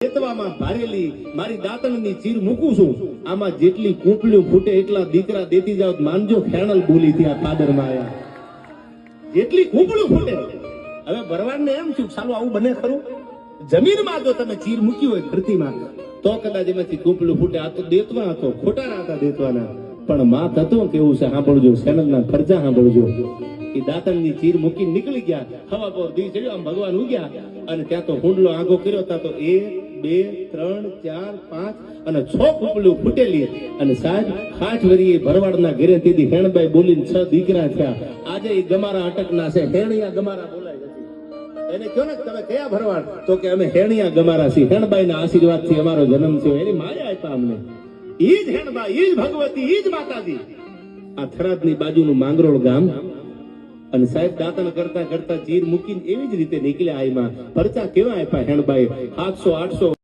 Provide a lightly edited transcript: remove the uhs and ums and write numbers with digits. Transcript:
ખેતવામાં ભારેલી મારી દાંતણની ચીર મૂકું છું, આમાં જેટલી કૂંપલીઓ ફૂટે એટલા દીકરા દેતી જાવ. માનજો ખેણલ બોલી ત્યાં ખાદરમાં આયા, જેટલી કૂંપલીઓ ફૂટે. હવે ભરવાડને એમ છું સાલું આવું બને ખરું? જમીનમાં જો તમે ચીર મૂકી હોય ધરતીમાં તો કદાચ એમાંથી કૂંપલીઓ ફૂટે. આ તો દેતવા હતો, ખોટા હતા દેતવાના, પણ માં તત્વ કેવું છે સાંભળજો, સેનલના ફરજા સાંભળજો. એ દાંતણની ચીર મૂકી નીકળી ગયા. હવા પર દી ચડ્યો, આમ ભગવાન ઉગ્યા અને ત્યાં તો હુંડલો આંગો કર્યો. ત્યાં તો 1 2 3 4 5 અને 6 કૂંપલીઓ ફૂટેલી. અને સાહેબ 8 વરીએ ભરવાડના ઘરે તેથી હેણબાઈ બોલીને 6 દીકરા થયા. આજે એ ગમારા અટકના છે, હેણિયા ગમારા બોલાય નથી. એને કહો ને તમે કયા ભરવાડ? તો કે અમે હેણિયા ગમારા છીએ, હેણબાઈના આશીર્વાદથી અમારો જન્મ થયો. એની માયા આપ્યા અમને. ઈ જ હેણબાઈ, ઈ જ ભગવતી, ઈ જ માતાજી. આ થરાદની બાજુનું માંગરોળ ગામ. અને સાહેબ દાંતણ કરતા કરતા ચીર મૂકીને એવી જ રીતે નીકળ્યા. આઈમાં પરચા કેવા આપ્યા હેણબાઈ, 700 800